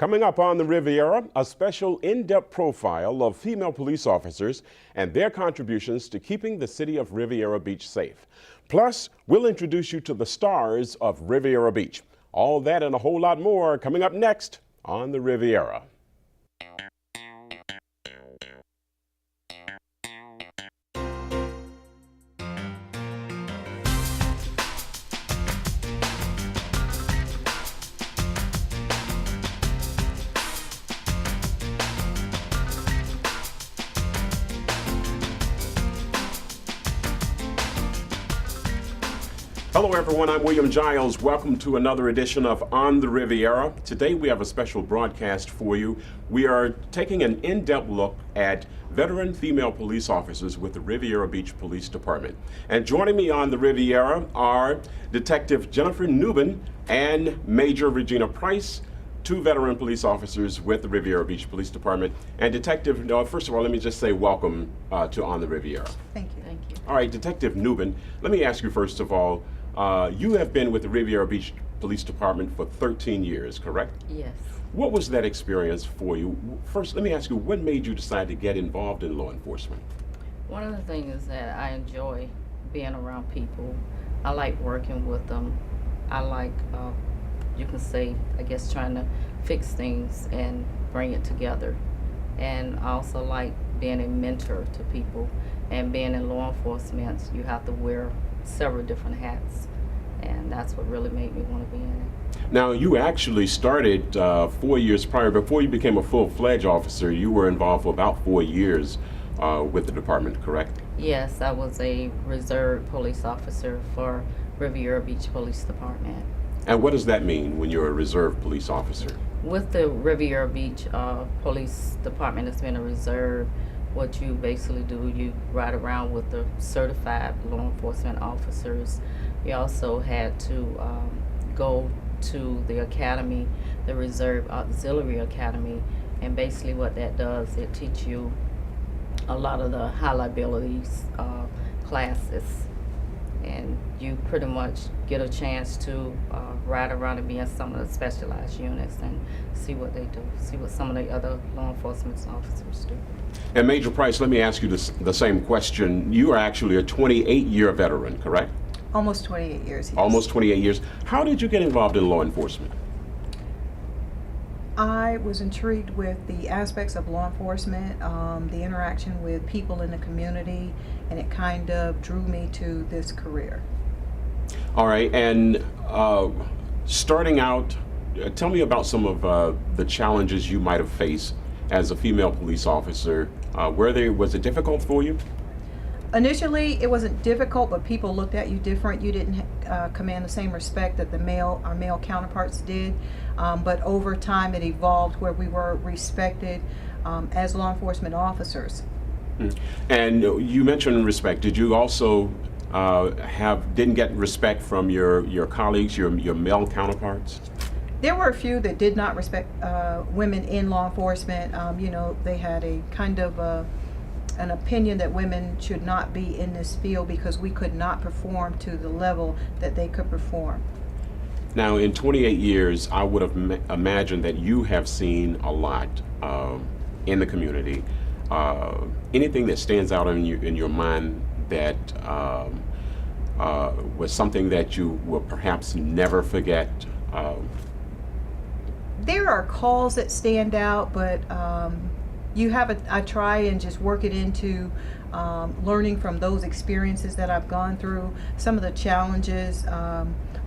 Coming up on the Riviera, a special in-depth profile of female police officers and their contributions to keeping the city of Riviera Beach safe. Plus, we'll introduce you to the stars of Riviera Beach. All that and a whole lot more coming up next on the Riviera. Hello everyone, I'm William Jiles. Welcome to another edition of On the Riviera. Today we have a special broadcast for you. We are taking an in-depth look at veteran female police officers with the Riviera Beach Police Department. And joining me on the Riviera are Detective Jennifer Newman and Major Regina Price, two veteran police officers with the Riviera Beach Police Department. And Detective, first of all, let me just say welcome to On the Riviera. Thank you. Thank you. All right, Detective Newman, let me ask you first of all, you have been with the Riviera Beach Police Department for 13 years, correct? Yes. What was that experience for you? First, let me ask you, what made you decide to get involved in law enforcement? One of the things is that I enjoy being around people. I like working with them. I like, you can say, I guess, trying to fix things and bring it together. And I also like being a mentor to people. And being in law enforcement, you have to wear several different hats, and that's what really made me want to be in it. Now, you actually started 4 years prior. Before you became a full-fledged officer, you were involved for about 4 years with the department, correct? Yes, I was a reserve police officer for Riviera Beach Police Department. And what does that mean when you're a reserve police officer? With the Riviera Beach Police Department, it's been a reserve. What you basically do, you ride around with the certified law enforcement officers. You also had to go to the academy, the Reserve Auxiliary Academy, and basically what that does, it teaches you a lot of the high liabilities classes, and you pretty much get a chance to ride around and be in some of the specialized units and see what they do, see what some of the other law enforcement officers do. And Major Price, let me ask you the same question. You are actually a 28-year veteran, correct? Almost 28 years. Yes. Almost 28 years. How did you get involved in law enforcement? I was intrigued with the aspects of law enforcement, the interaction with people in the community, and it kind of drew me to this career. All right, and starting out, tell me about some of the challenges you might have faced as a female police officer. Was it difficult for you? Initially, it wasn't difficult, but people looked at you different. You didn't command the same respect that our male counterparts did. But over time, it evolved where we were respected as law enforcement officers. And you mentioned respect. Did you also didn't get respect from your colleagues, your male counterparts? There were a few that did not respect women in law enforcement. They had a kind of an opinion that women should not be in this field because we could not perform to the level that they could perform. Now, in 28 years, I would have imagined that you have seen a lot in the community. Anything that stands out in your mind that was something that you will perhaps never forget? There are calls that stand out, but I try and just work it into learning from those experiences that I've gone through. Some of the challenges,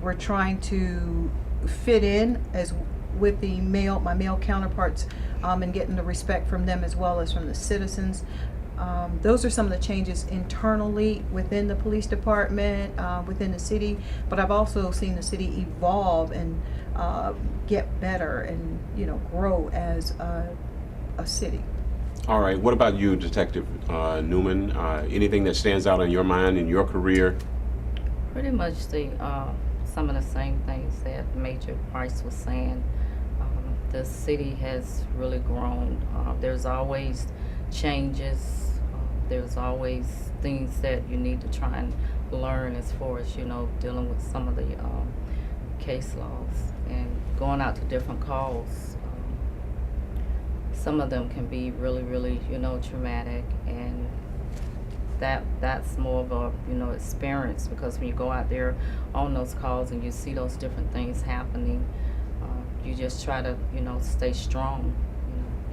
we're trying to fit in as with my male counterparts and getting the respect from them as well as from the citizens. Those are some of the changes internally within the police department, within the city, but I've also seen the city evolve and get better and grow as a city. All right, what about you, Detective Newman? Anything that stands out in your mind in your career? Pretty much some of the same things that Major Price was saying. The city has really grown. There's always changes. There's always things that you need to try and learn as far as, dealing with some of the case laws and going out to different calls. some of them can be really, really, traumatic, and that's more of a, experience, because when you go out there on those calls and you see those different things happening, you just try to, stay strong,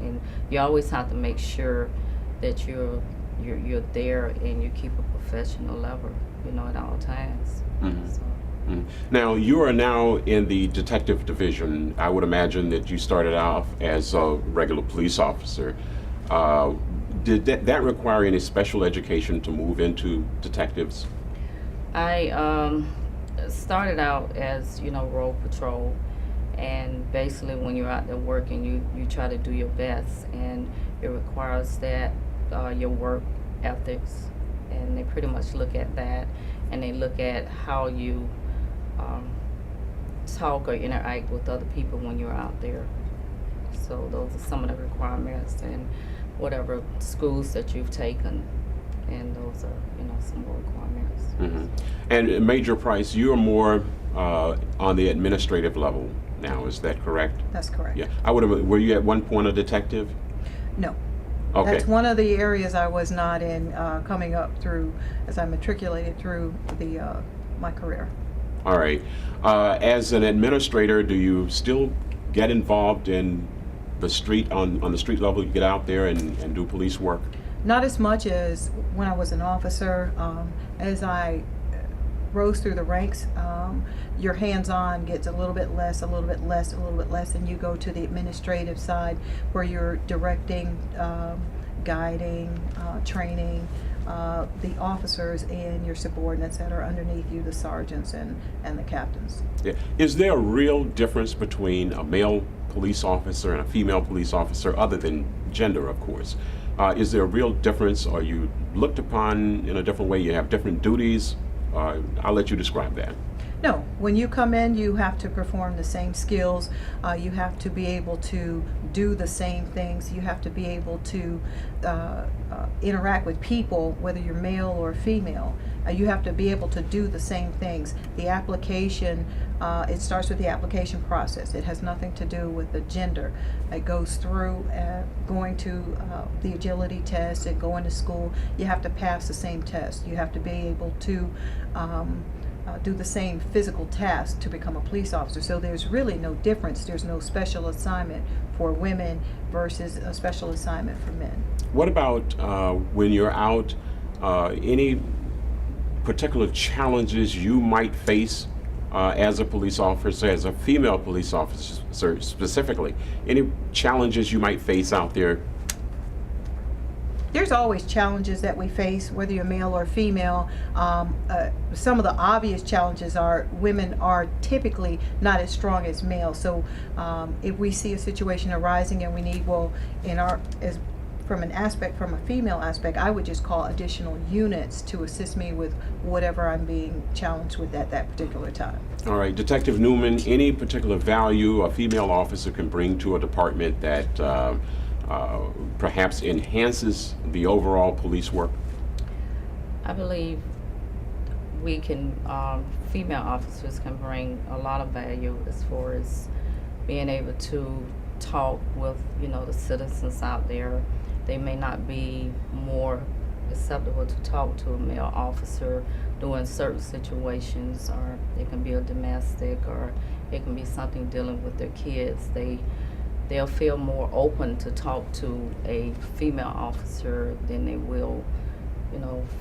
and you always have to make sure that you're there and you keep a professional level, at all times. Mhm. So, Now, you are now in the detective division. I would imagine that you started off as a regular police officer. Did that require any special education to move into detectives? I started out as, road patrol, and basically when you're out there working, you try to do your best, and it requires that your work ethics, and they pretty much look at that, and they look at how you talk or interact with other people when you're out there. So those are some of the requirements, and whatever schools that you've taken, and those are, some more requirements. Hmm. And Major Price, you are more on the administrative level now, is that correct? That's correct. Yeah. Were you at one point a detective? No. Okay. That's one of the areas I was not in coming up through, as I matriculated through my career. All right. As an administrator, do you still get involved in the street, on the street level? You get out there and do police work? Not as much as when I was an officer. As I rose through the ranks, your hands-on gets a little bit less, a little bit less, a little bit less, and you go to the administrative side where you're directing, guiding, training the officers and your subordinates that are underneath you, the sergeants and the captains. Yeah. Is there a real difference between a male police officer and a female police officer, other than gender, of course? Is there a real difference? Are you looked upon in a different way? You have different duties? I'll let you describe that. No, when you come in, you have to perform the same skills. You have to be able to do the same things. You have to be able to interact with people, whether you're male or female. You have to be able to do the same things. The application, it starts with the application process. It has nothing to do with the gender. It goes through going to the agility test and going to school. You have to pass the same test. You have to be able to do the same physical task to become a police officer. So there's really no difference. There's no special assignment for women versus a special assignment for men. What about when you're out, any particular challenges you might face as a police officer, as a female police officer specifically? Any challenges you might face out there? There's always challenges that we face, whether you're male or female. Some of the obvious challenges are women are typically not as strong as males. So if we see a situation arising and we need, from a female aspect, I would just call additional units to assist me with whatever I'm being challenged with at that particular time. All right, Detective Newman, any particular value a female officer can bring to a department that perhaps enhances the overall police work? I believe we can, female officers can bring a lot of value as far as being able to talk with, the citizens out there. They may not be more acceptable to talk to a male officer during certain situations, or it can be a domestic, or it can be something dealing with their kids. They'll feel more open to talk to a female officer than they will,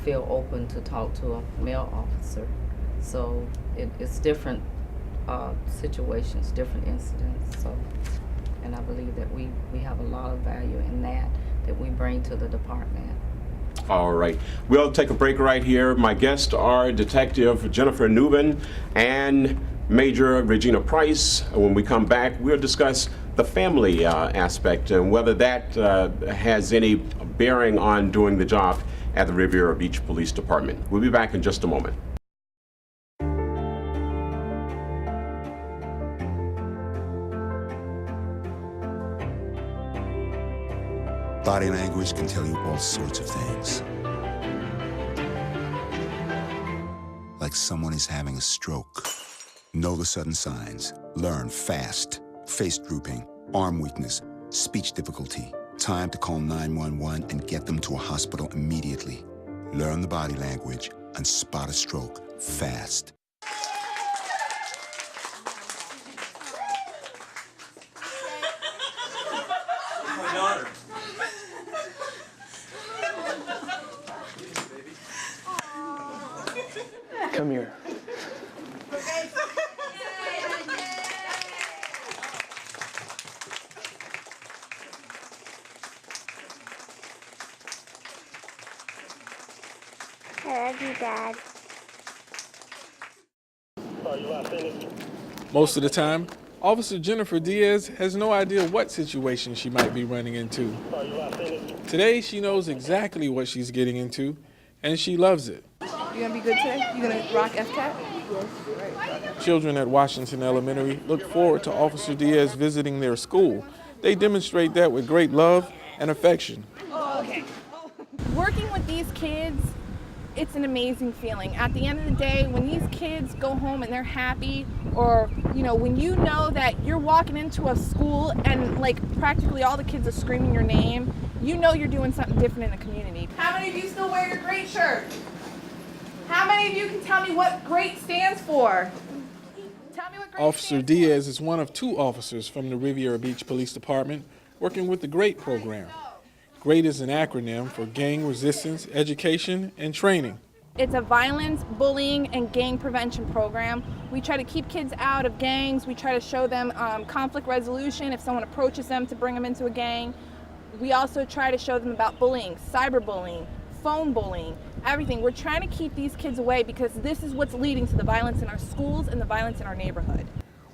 feel open to talk to a male officer. So it's different situations, different incidents. So, and I believe that we have a lot of value in that we bring to the department. All right. We'll take a break right here. My guests are Detective Jennifer Newman and Major Regina Price. When we come back, we'll discuss the family aspect and whether that has any bearing on doing the job at the Riviera Beach Police Department. We'll be back in just a moment. Body language can tell you all sorts of things. Like someone is having a stroke. Know the sudden signs. Learn fast. Face drooping, arm weakness, speech difficulty. Time to call 911 and get them to a hospital immediately. Learn the body language and spot a stroke fast. My daughter. Come here. I love you, Dad. Most of the time, Officer Jennifer Diaz has no idea what situation she might be running into. Today, she knows exactly what she's getting into, and she loves it. You gonna be good today? You gonna rock FCAT? Children at Washington Elementary look forward to Officer Diaz visiting their school. They demonstrate that with great love and affection. Working with these kids, it's an amazing feeling. At the end of the day, when these kids go home and they're happy, or when you know that you're walking into a school and like practically all the kids are screaming your name, you know you're doing something different in the community. How many of you still wear your great shirt? How many of you can tell me what great stands for? Tell me what great Officer stands Diaz is one of 2 officers from the Riviera Beach Police Department working with the GREAT program. GREAT is an acronym for Gang Resistance, Education, and Training. It's a violence, bullying, and gang prevention program. We try to keep kids out of gangs. We try to show them conflict resolution if someone approaches them to bring them into a gang. We also try to show them about bullying, cyberbullying, phone bullying, everything. We're trying to keep these kids away because this is what's leading to the violence in our schools and the violence in our neighborhood.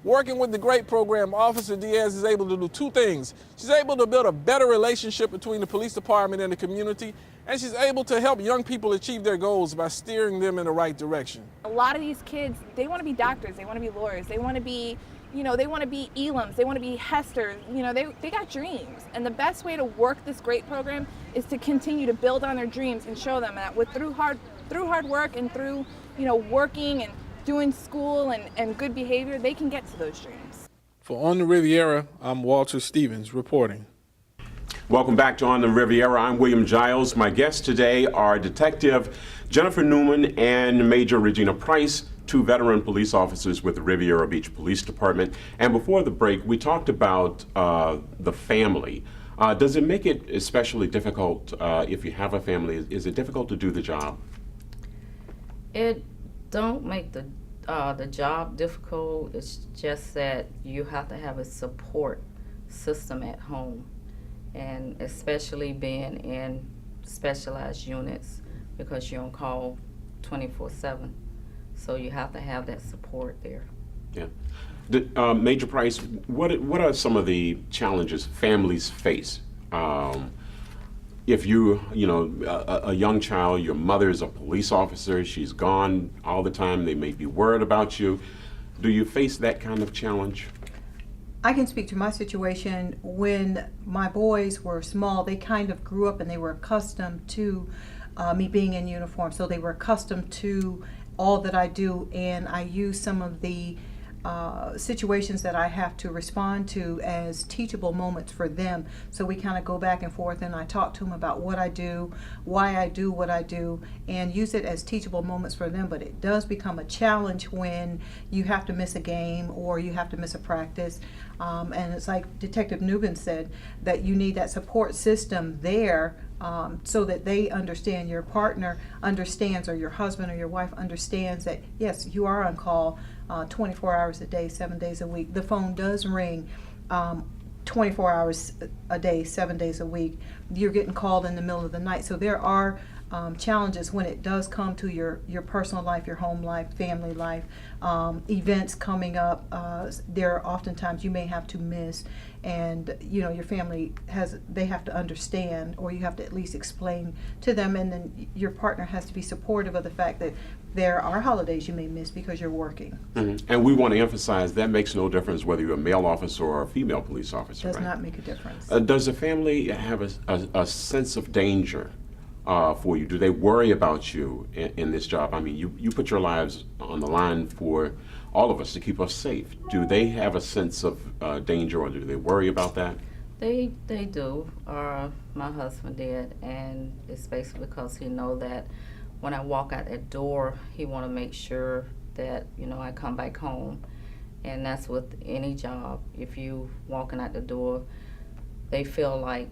Working with the GREAT program, Officer Diaz is able to do 2 things. She's able to build a better relationship between the police department and the community, and she's able to help young people achieve their goals by steering them in the right direction. A lot of these kids, they want to be doctors, they want to be lawyers, they want to be, they want to be Elams, they want to be Hesters, they got dreams. And the best way to work this GREAT program is to continue to build on their dreams and show them that through hard work and through, working and doing school and good behavior, they can get to those dreams. For On the Riviera, I'm Walter Stevens reporting. Welcome back to On the Riviera. I'm William Jiles. My guests today are Detective Jennifer Newman and Major Regina Price, 2 veteran police officers with the Riviera Beach Police Department. And before the break, we talked about the family. Does it make it especially difficult if you have a family? Is it difficult to do the job? It don't make the job difficult. It's just that you have to have a support system at home, and especially being in specialized units because you're on call 24/7. So you have to have that support there. Yeah. Major Price, what are some of the challenges families face? If a young child, your mother is a police officer, she's gone all the time, they may be worried about you. Do you face that kind of challenge? I can speak to my situation. When my boys were small, they kind of grew up and they were accustomed to me being in uniform. So they were accustomed to all that I do, and I use some of the situations that I have to respond to as teachable moments for them. So we kind of go back and forth, and I talk to them about what I do, why I do what I do, and use it as teachable moments for them. But it does become a challenge when you have to miss a game or you have to miss a practice. And it's like Detective Newman said, that you need that support system there so that they understand, your partner understands, or your husband or your wife understands that, yes, you are on call 24 hours a day, 7 days a week. The phone does ring 24 hours a day, 7 days a week. You're getting called in the middle of the night. So there are challenges when it does come to your personal life, your home life, family life, events coming up. There are oftentimes you may have to miss, and your family they have to understand, or you have to at least explain to them, and then your partner has to be supportive of the fact that there are holidays you may miss because you're working. Mm-hmm. And we want to emphasize that makes no difference whether you're a male officer or a female police officer. Does right? not make a difference. Does the family have a sense of danger for you? Do they worry about you in this job? I mean, you put your lives on the line for all of us to keep us safe. Do they have a sense of danger, or do they worry about that? They do. My husband did, and it's basically because he know that when I walk out that door, he want to make sure that I come back home, and that's with any job. If you walking out the door, they feel like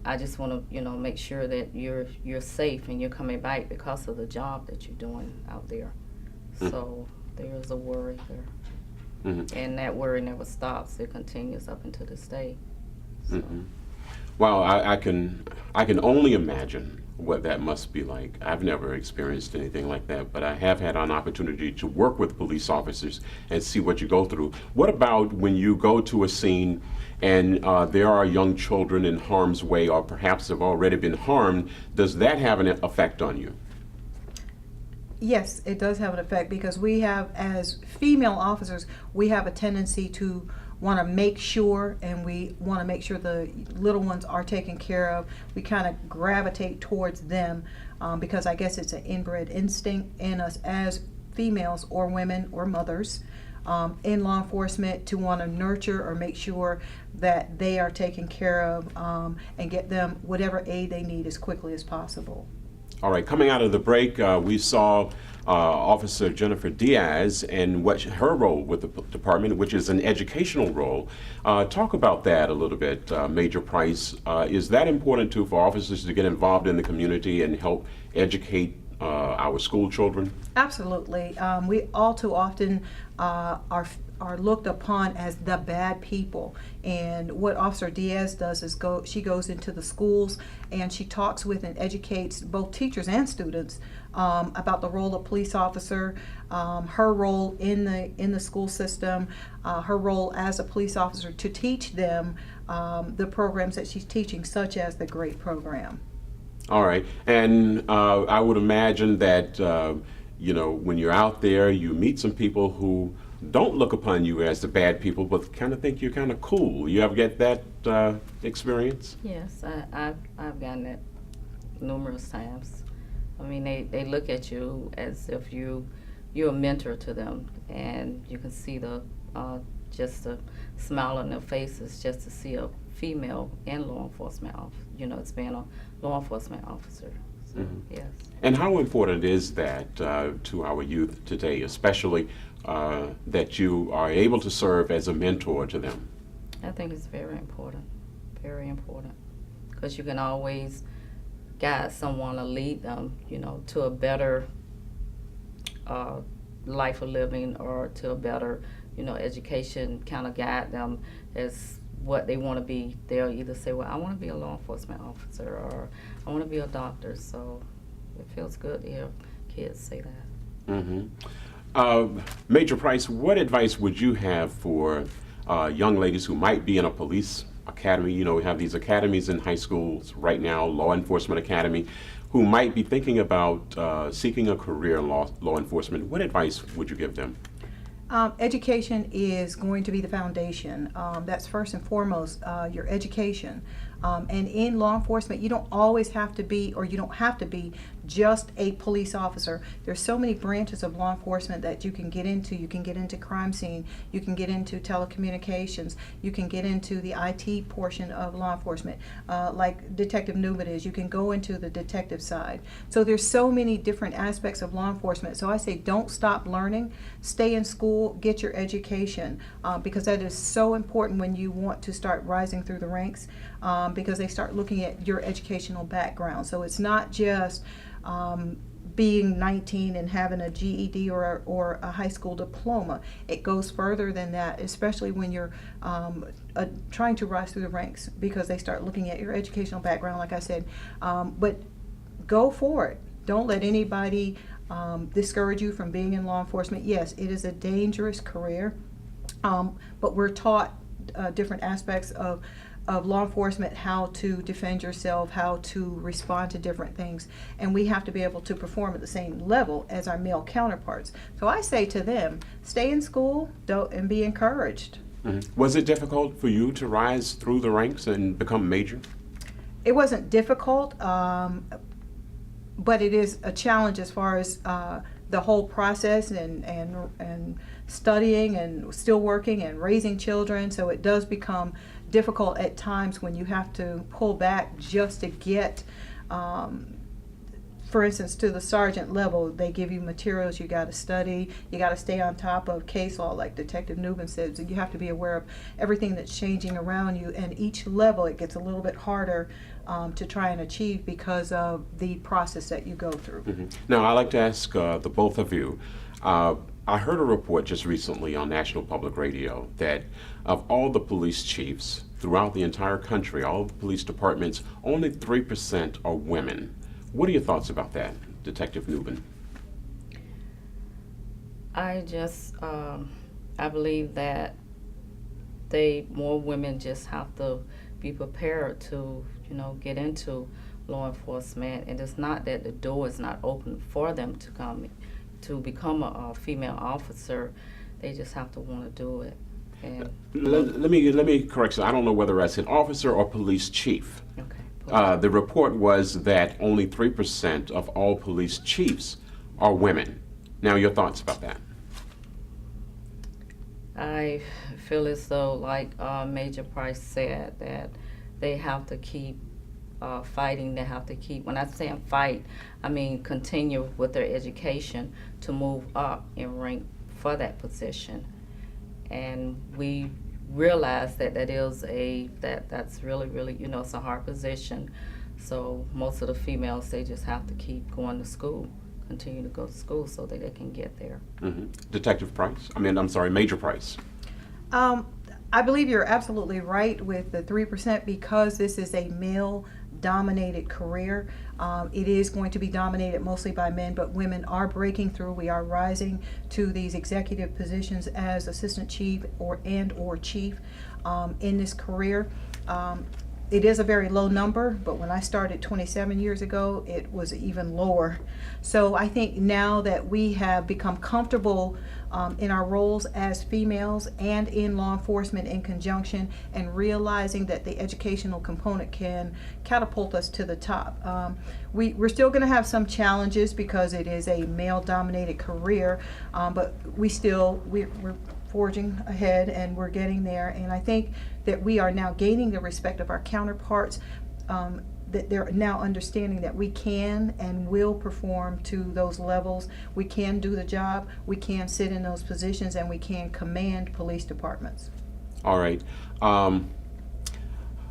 I just want to make sure that you're safe and you're coming back because of the job that you're doing out there. So there's a worry there. And that worry never stops. It continues up until this day. So. Well, I can only imagine what that must be like. I've never experienced anything like that, but I have had an opportunity to work with police officers and see what you go through. What about when you go to a scene and there are young children in harm's way, or perhaps have already been harmed? Does that have an effect on you? Yes, it does have an effect, because we have, as female officers, we have a tendency to want to make sure, and we want to make sure the little ones are taken care of. We kind of gravitate towards them because I guess it's an inbred instinct in us as females or women or mothers in law enforcement to want to nurture or make sure that they are taken care of and get them whatever aid they need as quickly as possible. All right, coming out of the break, we saw Officer Jennifer Diaz and what her role with the department, which is an educational role. Talk about that a little bit, Major Price. Is that important too for officers to get involved in the community and help educate our school children? Absolutely. We all too often are looked upon as the bad people, and what Officer Diaz does is she goes into the schools and she talks with and educates both teachers and students about the role of police officer, her role in the school system, her role as a police officer, to teach them the programs that she's teaching, such as the GREAT program. All right, and I would imagine that when you're out there, you meet some people who don't look upon you as the bad people, but kind of think you're kind of cool. You ever get that experience? Yes, I've gotten it numerous times. I mean, they look at you as if you're a mentor to them, and you can see just the smile on their faces just to see a female in law enforcement, it's being a law enforcement officer. So, yes. And how important is that to our youth today, especially that you are able to serve as a mentor to them? I think it's very important, because you can always guide someone or lead them, to a better life of living, or to a better, education, kind of guide them as what they want to be. They'll either say, well, I want to be a law enforcement officer, or I want to be a doctor. So it feels good to hear kids say that. Major Price, what advice would you have for young ladies who might be in a police academy? We have these academies in high schools right now, law enforcement academy, who might be thinking about seeking a career in law enforcement. What advice would you give them? Education is going to be the foundation. That's first and foremost, your education. And in law enforcement, you don't always have to be, or you don't have to be, just a police officer. There's so many branches of law enforcement that you can get into. You can get into crime scene, you can get into telecommunications, you can get into the IT portion of law enforcement, like Detective Newman is. You can go into the detective side. So there's so many different aspects of law enforcement. So I say don't stop learning, stay in school, get your education, because that is so important when you want to start rising through the ranks, because they start looking at your educational background. So it's not just being 19 and having a GED or a high school diploma. It goes further than that, especially when you're trying to rise through the ranks, because they start looking at your educational background, like I said. But go for it. Don't let anybody discourage you from being in law enforcement. Yes, it is a dangerous career, but we're taught different aspects of law enforcement, how to defend yourself, how to respond to different things, and we have to be able to perform at the same level as our male counterparts. So I say to them, stay in school and be encouraged. Was it difficult for you to rise through the ranks and become major? It wasn't difficult, but it is a challenge as far as the whole process and studying and still working and raising children. So it does become difficult at times when you have to pull back just to get, for instance, to the sergeant level. They give you materials you got to study, you got to stay on top of case law, like Detective Newman says. You have to be aware of everything that's changing around you, and each level it gets a little bit harder to try and achieve because of the process that you go through. Now, I'd like to ask the both of you. I heard a report just recently on National Public Radio that of all the police chiefs throughout the entire country, all the police departments, only 3% are women. What are your thoughts about that, Detective Newman? I believe that more women just have to be prepared to, get into law enforcement. And it's not that the door is not open for them to become a female officer. They just have to want to do it. And let me correct you. I don't know whether I said officer or police chief. okay. The report was that only 3% of all police chiefs are women. Now, your thoughts about that? I feel as though, like Major Price said, that they have to keep fighting. They have to keep, when I say fight, I mean continue with their education to move up in rank for that position. And we realize that that's really, really, it's a hard position. So most of the females, they just have to keep going to school, continue to go to school so that they can get there. Detective Price? I'm sorry, Major Price. I believe you're absolutely right with the 3% because this is a male-dominated career. It is going to be dominated mostly by men, but women are breaking through. We are rising to these executive positions as assistant chief or chief in this career. It is a very low number, but when I started 27 years ago, it was even lower. So I think now that we have become comfortable in our roles as females and in law enforcement in conjunction, and realizing that the educational component can catapult us to the top. We're still going to have some challenges because it is a male-dominated career, but we're forging ahead and we're getting there. And I think that we are now gaining the respect of our counterparts, that they're now understanding that we can and will perform to those levels. We can do the job, we can sit in those positions, and we can command police departments. All right. I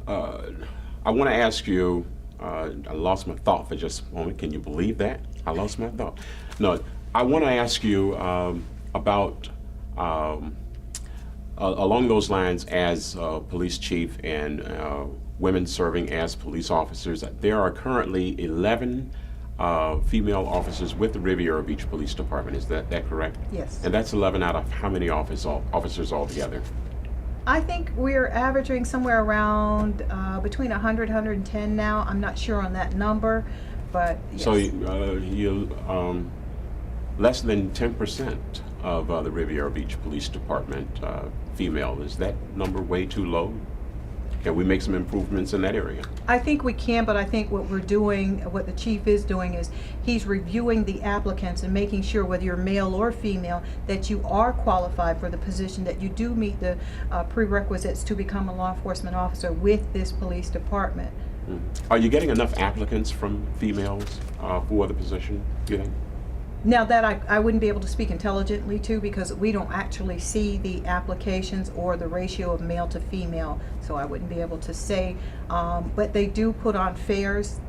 want to ask you, I lost my thought for just a moment. Can you believe that? I lost my thought. No, I want to ask you about along those lines, as police chief and women serving as police officers. There are currently 11 female officers with the Riviera Beach Police Department. Is that correct? Yes. And that's 11 out of how many officers altogether? I think we're averaging somewhere around between 100, 110 now. I'm not sure on that number, but yes. So you less than 10% of the Riviera Beach Police Department female. Is that number way too low? Can we make some improvements in that area? I think we can, but I think what the chief is doing is he's reviewing the applicants and making sure, whether you're male or female, that you are qualified for the position, that you do meet the prerequisites to become a law enforcement officer with this police department. Are you getting enough applicants from females for the position, do you think? Now that I wouldn't be able to speak intelligently to, because we don't actually see the applications or the ratio of male to female, so I wouldn't be able to say. But they do put on fairs,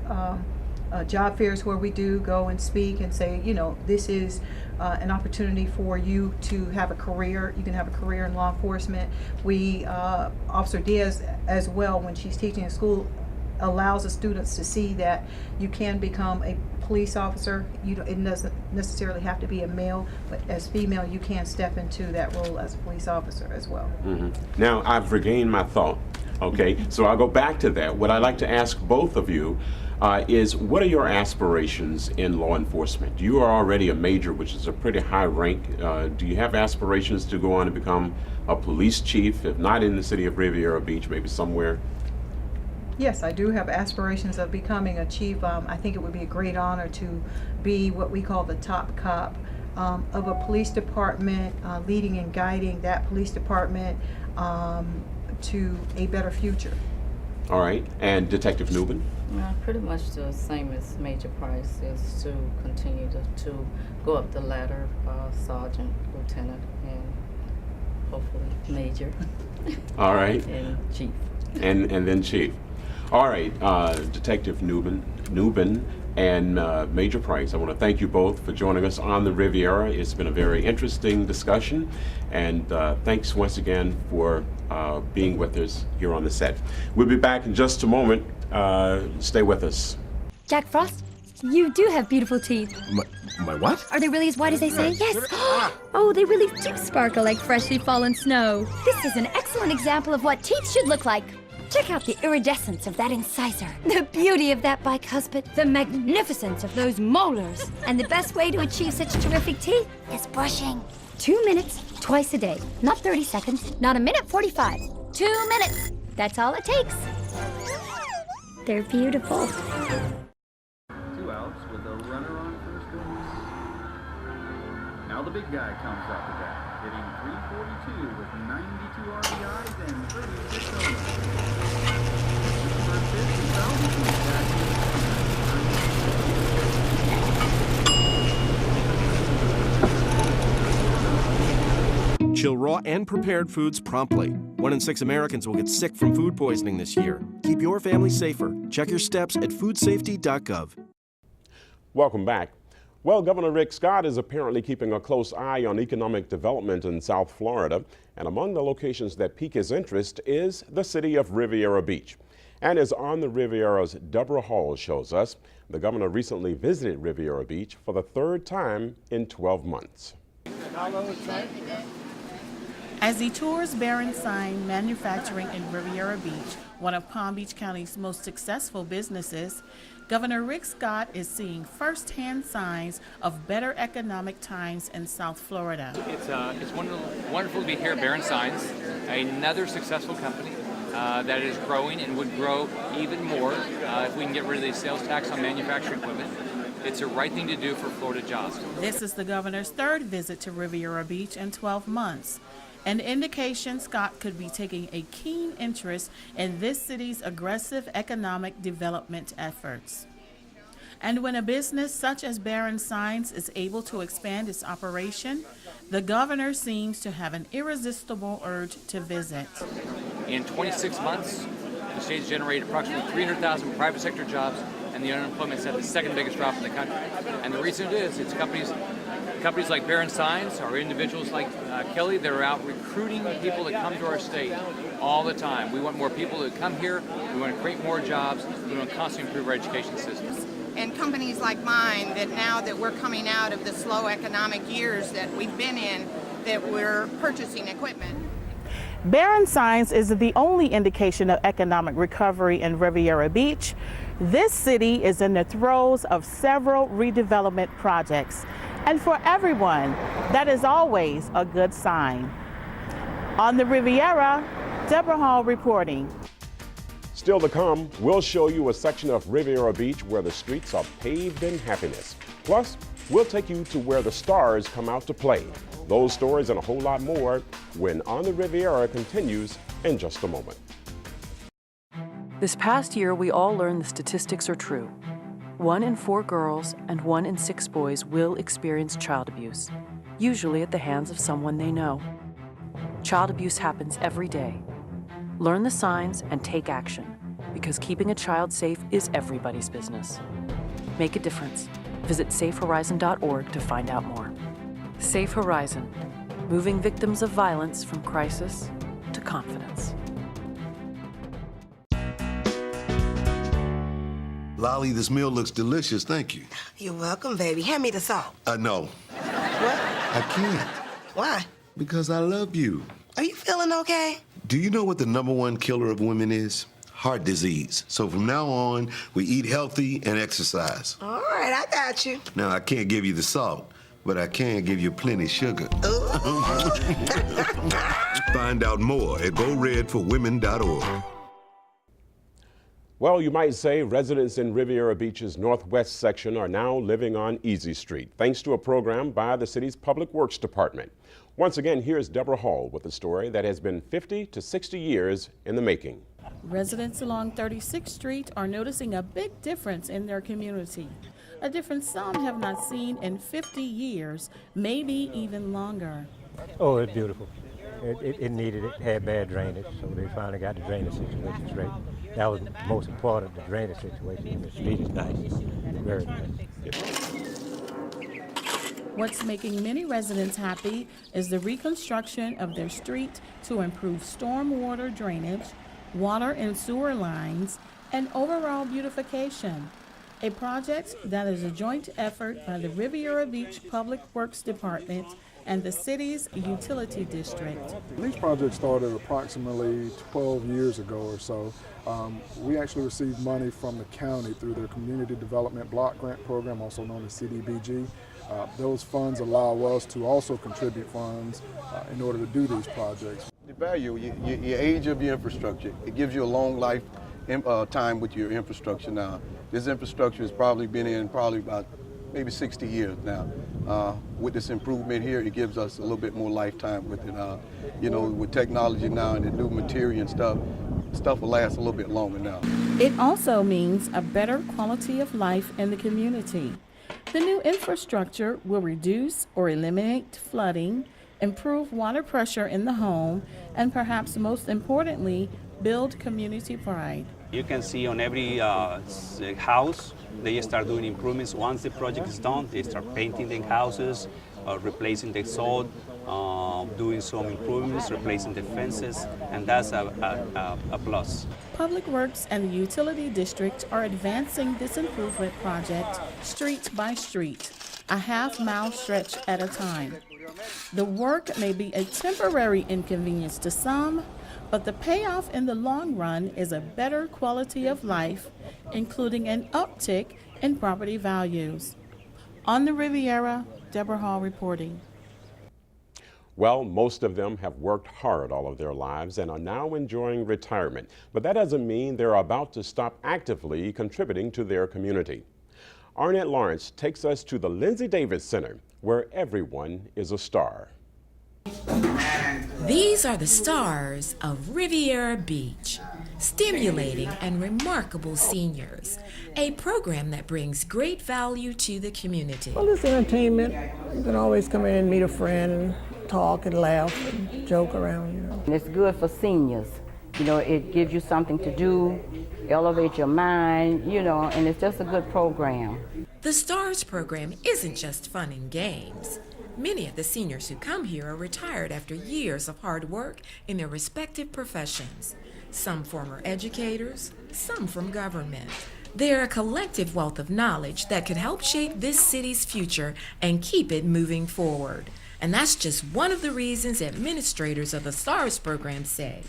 job fairs, where we do go and speak and say, this is an opportunity for you to have a career. You can have a career in law enforcement. Officer Diaz as well, when she's teaching in school, allows the students to see that you can become a police officer. It doesn't necessarily have to be a male, but as female, you can step into that role as a police officer as well. Now, I've regained my thought. Okay, so I'll go back to that. What I'd like to ask both of you is, what are your aspirations in law enforcement? You are already a major, which is a pretty high rank. Do you have aspirations to go on and become a police chief, if not in the city of Riviera Beach, maybe somewhere? Yes, I do have aspirations of becoming a chief. I think it would be a great honor to be what we call the top cop of a police department, leading and guiding that police department to a better future. All right. And Detective Newman? Pretty much the same as Major Price, is to continue to go up the ladder, sergeant, lieutenant, and hopefully major. All right. And chief. And then chief. All right, Detective Newman and Major Price, I want to thank you both for joining us on the Riviera. It's been a very interesting discussion, and thanks once again for being with us here on the set. We'll be back in just a moment. Stay with us. Jack Frost, you do have beautiful teeth. My what? Are they really as white as they say? Yes. Oh, they really do sparkle like freshly fallen snow. This is an excellent example of what teeth should look like. Check out the iridescence of that incisor, the beauty of that bicuspid, the magnificence of those molars. And the best way to achieve such terrific teeth is brushing. 2 minutes, twice a day. Not 30 seconds, not a minute 45. 2 minutes. That's all it takes. They're beautiful. 2 outs with a runner on first base. Now the big guy comes out the bat, hitting .342 with 92 RBIs and 36 homers. First pitch is out. Chill raw and prepared foods promptly. 1 in 6 Americans will get sick from food poisoning this year. Keep your family safer. Check your steps at foodsafety.gov. Welcome back. Well, Governor Rick Scott is apparently keeping a close eye on economic development in South Florida, and among the locations that pique his interest is the city of Riviera Beach. And as On the Riviera's Deborah Hall shows us, the governor recently visited Riviera Beach for the 3rd time in 12 months. As he tours Barron Sign Manufacturing in Riviera Beach, one of Palm Beach County's most successful businesses, Governor Rick Scott is seeing firsthand signs of better economic times in South Florida. It's wonderful to be here at Barron Signs, another successful company that is growing and would grow even more if we can get rid of the sales tax on manufacturing equipment. It's the right thing to do for Florida jobs. This is the governor's 3rd visit to Riviera Beach in 12 months. An indication Scott could be taking a keen interest in this city's aggressive economic development efforts. And when a business such as Barron Signs is able to expand its operation, the governor seems to have an irresistible urge to visit. In 26 months, the state has generated approximately 300,000 private sector jobs, and the unemployment is at the 2nd biggest drop in the country. And the reason is it's companies like Barron Signs or individuals like Kelly that are out recruiting people to come to our state all the time. We want more people to come here. We want to create more jobs. We want to constantly improve our education systems. And companies like mine, that now that we're coming out of the slow economic years that we've been in, that we're purchasing equipment. Barron Signs is the only indication of economic recovery in Riviera Beach. This city is in the throes of several redevelopment projects. And for everyone, that is always a good sign. On the Riviera, Deborah Hall reporting. Still to come, we'll show you a section of Riviera Beach where the streets are paved in happiness. Plus, we'll take you to where the stars come out to play. Those stories and a whole lot more when On the Riviera continues in just a moment. This past year, we all learned the statistics are true. 1 in 4 girls and 1 in 6 boys will experience child abuse, usually at the hands of someone they know. Child abuse happens every day. Learn the signs and take action, because keeping a child safe is everybody's business. Make a difference. Visit safehorizon.org to find out more. Safe Horizon, moving victims of violence from crisis to confidence. Lolly, this meal looks delicious, thank you. You're welcome, baby. Hand me the salt. No. What? I can't. Why? Because I love you. Are you feeling okay? Do you know what the #1 killer of women is? Heart disease. So from now on, we eat healthy and exercise. All right, I got you. Now, I can't give you the salt, but I can give you plenty sugar. Find out more at GoRedForWomen.org. Well, you might say residents in Riviera Beach's northwest section are now living on Easy Street, thanks to a program by the city's Public Works Department. Once again, here's Deborah Hall with a story that has been 50 to 60 years in the making. Residents along 36th Street are noticing a big difference in their community, a difference some have not seen in 50 years, maybe even longer. Oh, it's beautiful. It needed it, had bad drainage, so they finally got the drainage situation straight. That was the most important, the drainage situation, and the street is nice, very nice. What's making many residents happy is the reconstruction of their street to improve stormwater drainage, water and sewer lines, and overall beautification. A project that is a joint effort by the Riviera Beach Public Works Department and the city's utility district. These projects started approximately 12 years ago or so. We actually received money from the county through their Community Development Block Grant Program, also known as CDBG. Those funds allow us to also contribute funds in order to do these projects. The value, your age of your infrastructure, it gives you a long life time with your infrastructure now. This infrastructure has probably been in about maybe 60 years now. With this improvement here, it gives us a little bit more lifetime with it. You know, with technology now and the new material and stuff will last a little bit longer now. It also means a better quality of life in the community. The new infrastructure will reduce or eliminate flooding, improve water pressure in the home, and perhaps most importantly, build community pride. You can see on every house, they start doing improvements. Once the project is done, they start painting the houses, replacing the sod, doing some improvements, replacing the fences, and that's a plus. Public Works and the Utility District are advancing this improvement project street by street, a half-mile stretch at a time. The work may be a temporary inconvenience to some, but the payoff in the long run is a better quality of life, including an uptick in property values. On the Riviera, Deborah Hall reporting. Well, most of them have worked hard all of their lives and are now enjoying retirement. But that doesn't mean they're about to stop actively contributing to their community. Arnett Lawrence takes us to the Lindsay Davis Center, where everyone is a star. These are the stars of Riviera Beach, stimulating and remarkable seniors, a program that brings great value to the community. Well, it's entertainment. You can always come in and meet a friend and talk and laugh and joke around, you know. And it's good for seniors. You know, it gives you something to do, elevate your mind, you know, and it's just a good program. The STARS program isn't just fun and games. Many of the seniors who come here are retired after years of hard work in their respective professions. Some former educators, some from government. They're a collective wealth of knowledge that could help shape this city's future and keep it moving forward. And that's just one of the reasons administrators of the STARS program say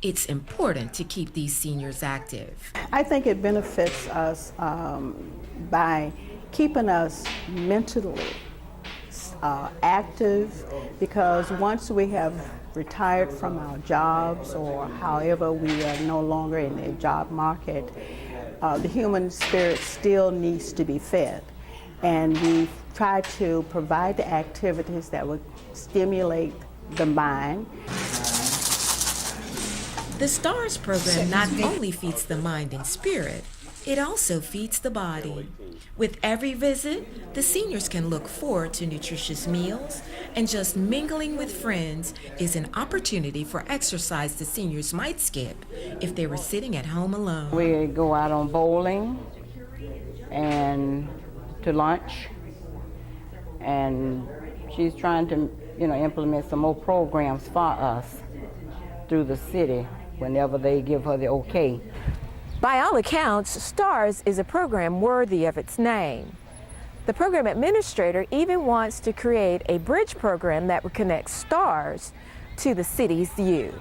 it's important to keep these seniors active. I think it benefits us by keeping us mentally active, because once we have retired from our jobs or however we are no longer in the job market, the human spirit still needs to be fed. And we try to provide the activities that would stimulate the mind. The STARS program not only feeds the mind and spirit, it also feeds the body. With every visit, the seniors can look forward to nutritious meals, and just mingling with friends is an opportunity for exercise the seniors might skip if they were sitting at home alone. We go out on bowling and to lunch, and she's trying to, you know, implement some more programs for us through the city whenever they give her the okay. By all accounts, STARS is a program worthy of its name. The program administrator even wants to create a bridge program that would connect STARS to the city's youth.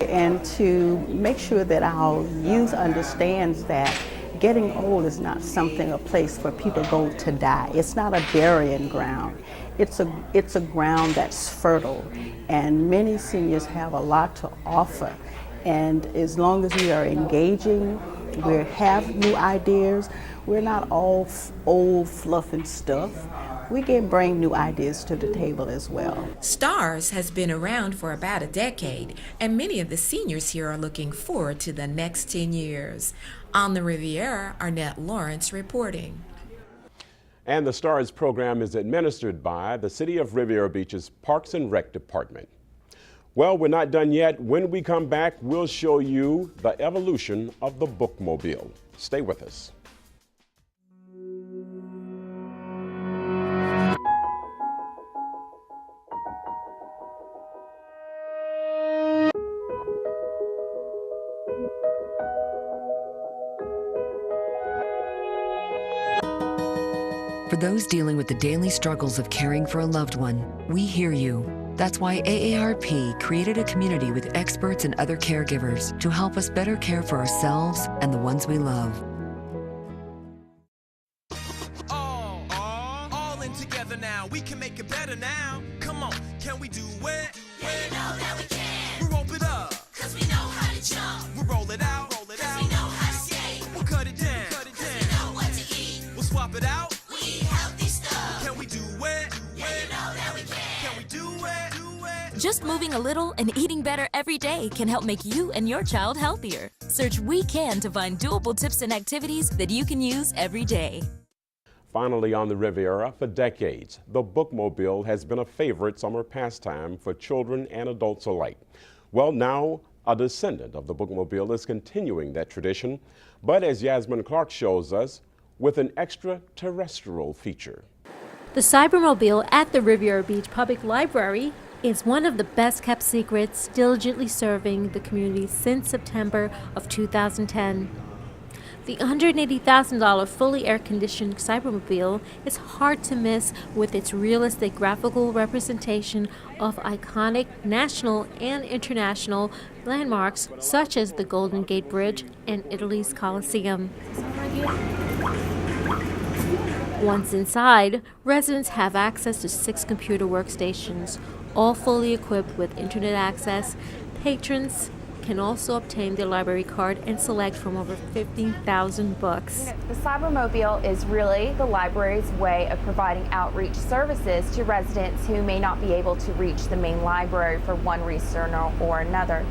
And to make sure that our youth understands that getting old is not a place where people go to die. It's not a burying ground. It's a ground that's fertile, and many seniors have a lot to offer. And as long as we are engaging We have new ideas. We're not all old fluff and stuff. We can bring new ideas to the table as well. STARS has been around for about a decade, and many of the seniors here are looking forward to the next 10 years. On the Riviera, Arnett Lawrence reporting. And the STARS program is administered by the City of Riviera Beach's Parks and Rec Department. Well, we're not done yet. When we come back, we'll show you the evolution of the bookmobile. Stay with us. For those dealing with the daily struggles of caring for a loved one, we hear you. That's why AARP created a community with experts and other caregivers to help us better care for ourselves and the ones we love. All in together now. We can make it better now. Come on, can we do it? Yeah, you know that we can. We rope it up, cause we know how to jump. We roll it out, cause we know how to skate. We'll cut it down, cause we know what to eat. We'll swap it out. Can we do it? Yeah, you know that we can. Can we do it? Just moving a little and eating better every day can help make you and your child healthier. Search We Can to find doable tips and activities that you can use every day. Finally, on the Riviera, for decades, the bookmobile has been a favorite summer pastime for children and adults alike. Well, now a descendant of the bookmobile is continuing that tradition, but as Yasmin Clark shows us, with an extraterrestrial feature. The Cybermobile at the Riviera Beach Public Library is one of the best kept secrets, diligently serving the community since September of 2010. The $180,000 fully air-conditioned Cybermobile is hard to miss with its realistic graphical representation of iconic national and international landmarks such as the Golden Gate Bridge and Italy's Colosseum. Once inside, residents have access to 6 computer workstations, all fully equipped with internet access. Patrons can also obtain their library card and select from over 15,000 books. The Cybermobile is really the library's way of providing outreach services to residents who may not be able to reach the main library for one reason or another.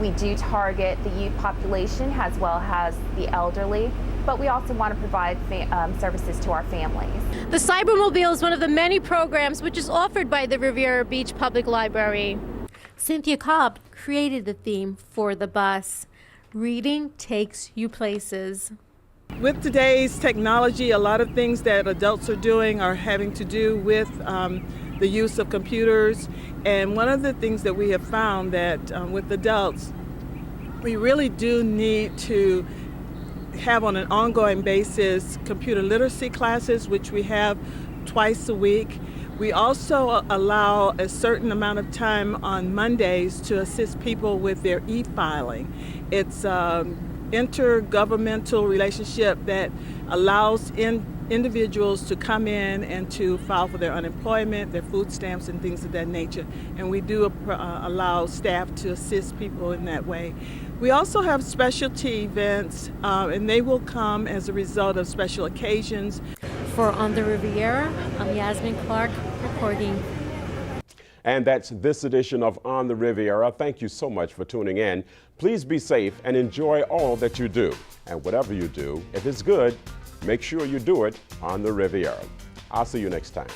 We do target the youth population as well as the elderly, but we also want to provide services to our families. The Cybermobile is one of the many programs which is offered by the Riviera Beach Public Library. Cynthia Cobb created the theme for the bus. Reading takes you places. With today's technology, a lot of things that adults are doing are having to do with the use of computers. And one of the things that we have found that with adults, we really do need to have on an ongoing basis computer literacy classes, which we have twice a week. We also allow a certain amount of time on Mondays to assist people with their e-filing. It's an intergovernmental relationship that allows individuals to come in and to file for their unemployment, their food stamps, and things of that nature. And we do allow staff to assist people in that way. We also have specialty events, and they will come as a result of special occasions. For On the Riviera, I'm Yasmin Clark reporting. And that's this edition of On the Riviera. Thank you so much for tuning in. Please be safe and enjoy all that you do. And whatever you do, if it's good, make sure you do it on the Riviera. I'll see you next time.